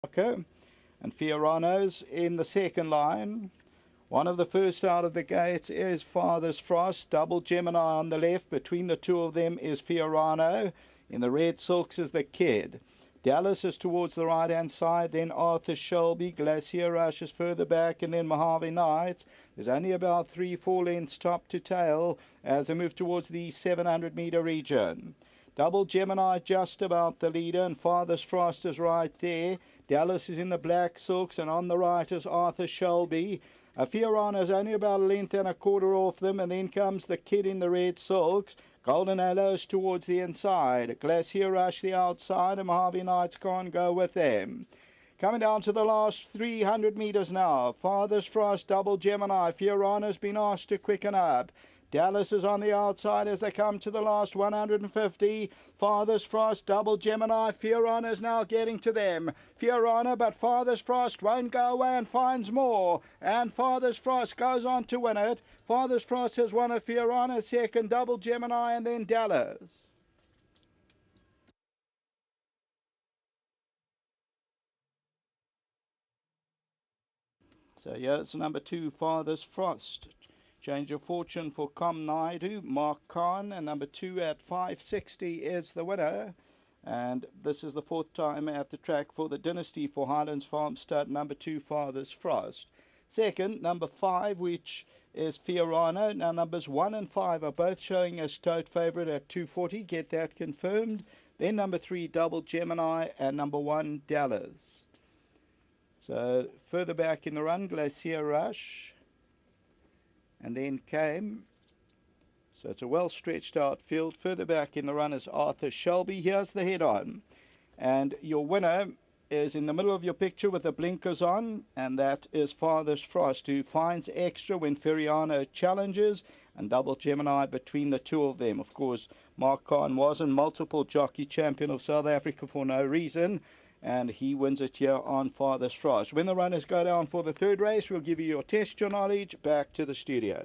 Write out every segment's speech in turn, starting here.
Okay. And Fiorano's in the second line. One of the first out of the gates is Father's Frost. Double Gemini on the left. Between the two of them is Fiorano. In the red silks is the Kid. Dallas is towards the right-hand side, then Arthur Shelby. Glacier Rush is further back, and then Mojave Knights. There's only about 3-4 lengths top to tail as they move towards the 700-meter region. Double Gemini just about the leader, and Father's Frost is right there. Dallas is in the black silks, and on the right is Arthur Shelby. Fiorano is only about a length and a quarter off them, and then comes the Kid in the red silks. Golden Halos towards the inside. Glacier Rush the outside, and Mojave Knights can't go with them. Coming down to the last 300 meters now. Father's Frost, Double Gemini. Fiorano's been asked to quicken up. Dallas is on the outside as they come to the last 150. Father's Frost, Double Gemini. Fiorano is now getting to them. Fiorano, but Father's Frost won't go away and finds more. And Father's Frost goes on to win it. Father's Frost has won a Fiorano second, Double Gemini, and then Dallas. So here's number 2, Father's Frost. Change of fortune for Com Naidu, Mark Khan, and number 2 at 560 is the winner. And this is the 4th time at the track for the Dynasty for Highlands Farm Stud, number 2, Father's Frost. Second, number 5, which is Fiorano. Now numbers 1 and 5 are both showing a tote favourite at 240. Get that confirmed. Then number 3, Double Gemini, and number 1, Dallas. So further back in the run, Glacier Rush. And then came, so it's a well stretched out field. Further back in the run is Arthur Shelby. Here's the head on, and your winner is in the middle of your picture with the blinkers on, and that is Father's Frost, who finds extra when Fiorano challenges, and Double Gemini between the two of them. Of course, Mark Khan was a multiple jockey champion of South Africa for no reason, and he wins it here on Father's Frost. When the runners go down for the third race, we'll give you your test your knowledge. Back to the studio.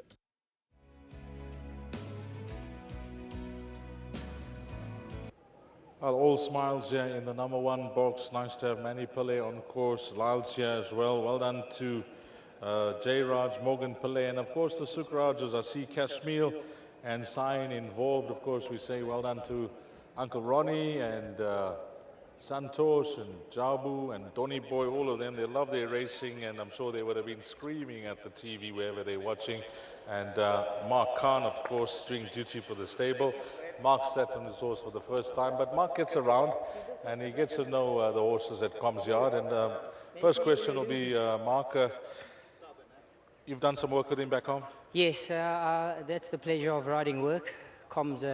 Well, all smiles here in the number 1 box. Nice to have Manny Pillay on course. Lyle's here as well. Well done to J. Raj, Morgan Pillay, and of course the Sukrajas. I see Kashmir and Sain involved. Of course, we say well done to Uncle Ronnie and Santosh and Jabu and Donny Boy, all of them. They love their racing, and I'm sure they would have been screaming at the TV wherever they're watching. And Mark Khan, of course, doing duty for the stable. Mark sat on his horse for the first time, but Mark gets around and he gets to know the horses at Coms Yard. And first question will be, Mark, you've done some work with him back home? Yes, that's the pleasure of riding work. Com's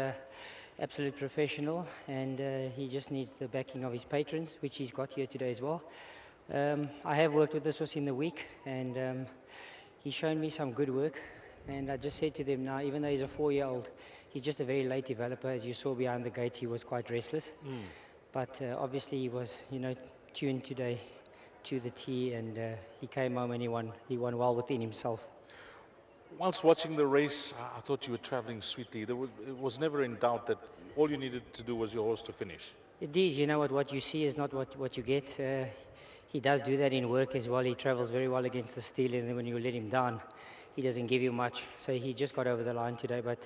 absolute professional, and he just needs the backing of his patrons, which he's got here today as well. I have worked with this horse in the week, and he's shown me some good work. And I just said to them now, even though he's a 4-year-old, he's just a very late developer. As you saw behind the gates, he was quite restless. But obviously he was, tuned today to the tee, and he came home and he won well within himself. Whilst watching the race, I thought you were travelling sweetly. It was never in doubt that all you needed to do was your horse to finish. It is, what you see is not what you get. He does do that in work as well. He travels very well against the steel, and then when you let him down, he doesn't give you much. So he just got over the line today, but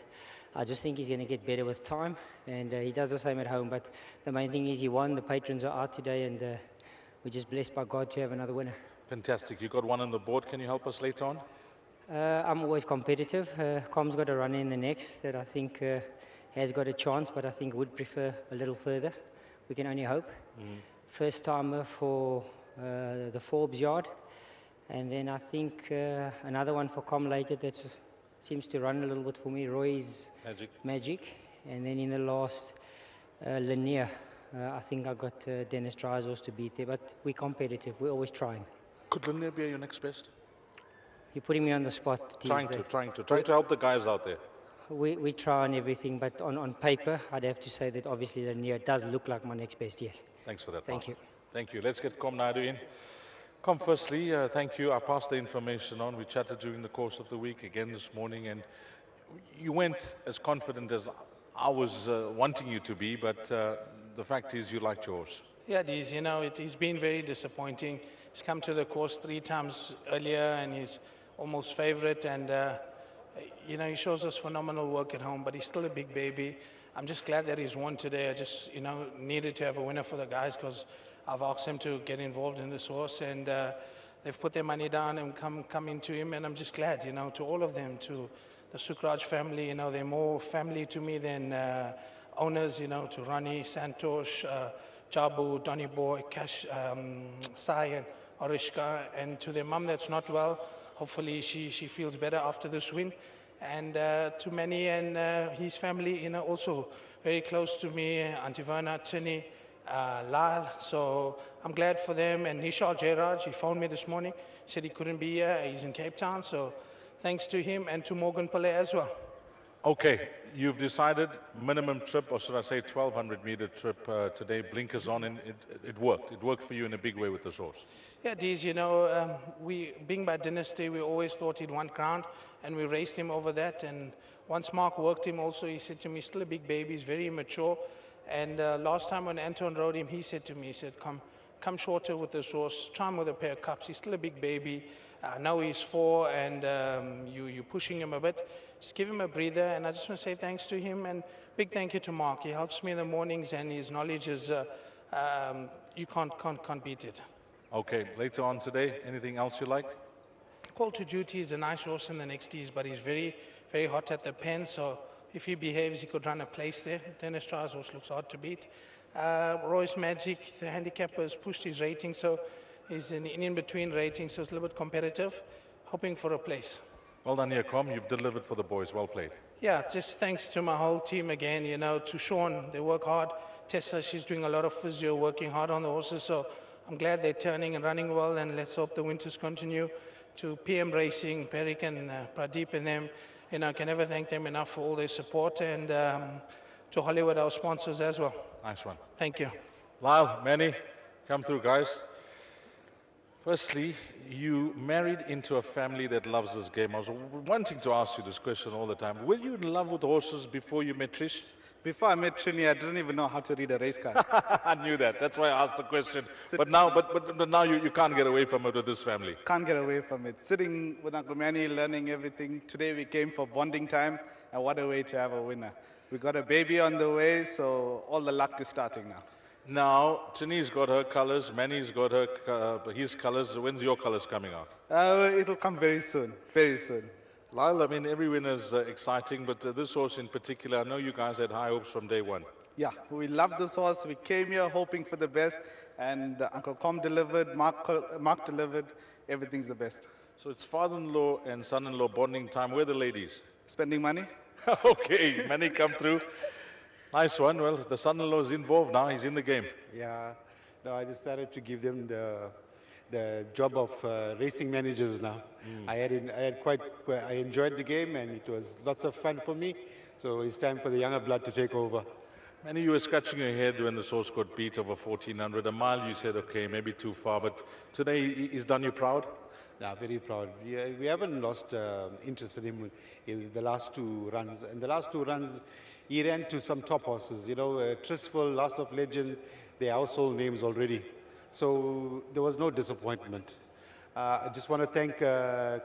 I just think he's going to get better with time, and he does the same at home. But the main thing is he won. The patrons are out today, and we're just blessed by God to have another winner. Fantastic. You got one on the board. Can you help us later on? I'm always competitive. Com's got a run in the next that I think has got a chance, but I think would prefer a little further. We can only hope. First timer for the Forbes Yard, and then I think another one for Com later that seems to run a little bit for me, Roy's Magic. And then in the last, Lanier. I think I got Dennis Dry's to beat there, but we're competitive. We're always trying. Could Lanier be your next best? You're putting me on the spot. Trying to help the guys out there. We try on everything, but on paper, I'd have to say that obviously Lanier does look like my next best, yes. Thanks for that. Thank you. Thank you. Let's get Com Naidu in. Com, firstly, thank you. I passed the information on. We chatted during the course of the week again this morning, and you went as confident as I was wanting you to be, but the fact is you liked your horse. Yeah, it is. You know, it's been very disappointing. He's come to the course 3 times earlier and he's almost favorite. And, you know, he shows us phenomenal work at home, but he's still a big baby. I'm just glad that he's won today. I just, you know, needed to have a winner for the guys because I've asked them to get involved in this horse. And they've put their money down and come into him. And I'm just glad, you know, to all of them, to the Sukraj family. You know, they're more family to me than owners, you know, to Rani, Santosh, Jabu, Donny Boy, Cash, Sai, and Orishka, and to their mum that's not well. Hopefully she feels better after this win. And to Manny and his family, you know, also very close to me, Auntie Verna, Tini, Lal. So I'm glad for them. And Nishal Jairaj, he phoned me this morning, said he couldn't be here. He's in Cape Town. So thanks to him and to Morgan Pillay as well. Okay, you've decided minimum trip, or should I say 1,200-meter trip today, blinkers on, and it worked. It worked for you in a big way with this horse. Yeah, Deez, you know, we, being by dynasty, we always thought he'd want ground, and we raced him over that. And once Mark worked him also, he said to me, still a big baby, he's very immature. And last time when Anton rode him, he said to me, he said, come shorter with this horse, try him with a pair of cups. He's still a big baby. Now he's 4, and you're pushing him a bit. Just give him a breather, and I just want to say thanks to him, and big thank you to Mark. He helps me in the mornings, and his knowledge is, you can't beat it. Okay, later on today, anything else you like? Call to Duty is a nice horse in the next tees, but he's very, very hot at the pen, so if he behaves, he could run a place there. Dennis Trial's horse looks hard to beat. Royce Magic, the handicapper, has pushed his rating, so he's in between ratings, so it's a little bit competitive, hoping for a place. Well done here, Com. You've delivered for the boys. Well played. Yeah, just thanks to my whole team again, you know, to Sean, they work hard. Tessa, she's doing a lot of physio, working hard on the horses, so I'm glad they're turning and running well, and let's hope the winters continue. To PM Racing, Perik and Pradeep and them, you know, I can never thank them enough for all their support, and to Hollywood, our sponsors as well. Nice one. Thank you. Lyle, Manny, come through, guys. Firstly, you married into a family that loves this game. I was wanting to ask you this question all the time. Were you in love with horses before you met Trish? Before I met Trini, I didn't even know how to read a race card. I knew that. That's why I asked the question. But now you can't get away from it with this family. Can't get away from it. Sitting with Uncle Manny, learning everything. Today we came for bonding time, and what a way to have a winner. We got a baby on the way, so all the luck is starting now. Now, Trini's got her colors, Manny's got his colors. When's your colors coming out? It'll come very soon, very soon. Lyle, I mean, every win is exciting, but this horse in particular, I know you guys had high hopes from day one. Yeah, we love this horse. We came here hoping for the best, and Uncle Com delivered, Mark delivered. Everything's the best. So it's father-in-law and son-in-law bonding time. Where are the ladies? Spending money? Okay, Manny come through. Nice one. Well, the son-in-law is involved now. He's in the game. Yeah, no, I decided to give them the job of racing managers now. I enjoyed the game, and it was lots of fun for me. So it's time for the younger blood to take over. Manny, you were scratching your head when the horse got beat over 1,400. A mile, you said, okay, maybe too far. But today, he's done you proud? Yeah, very proud. We haven't lost interest in him in the last 2 runs. In the last 2 runs, he ran to some top horses. You know, Tristful, Last of Legend, they're household names already. So there was no disappointment. I just want to thank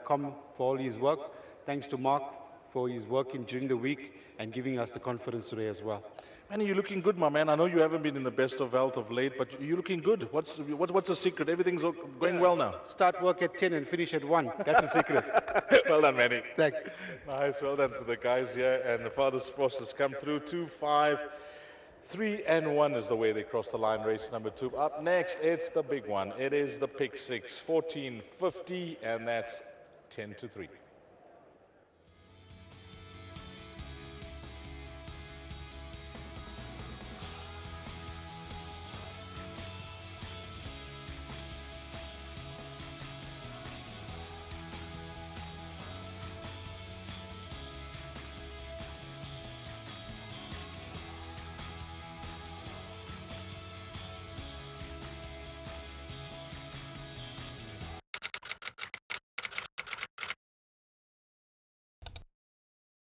Com for all his work. Thanks to Mark for his work during the week and giving us the confidence today as well. Manny, you're looking good, my man. I know you haven't been in the best of health of late, but you're looking good. What's the secret? Everything's going well now. Start work at 10 and finish at 1. That's the secret. Well done, Manny. Thank you. Nice. Well done to the guys here. And the father's force has come through. 2, 5, 3 and 1 is the way they cross the line. Race number 2. Up next, it's the big one. It is the pick 6, 1450, and that's 10 to 3.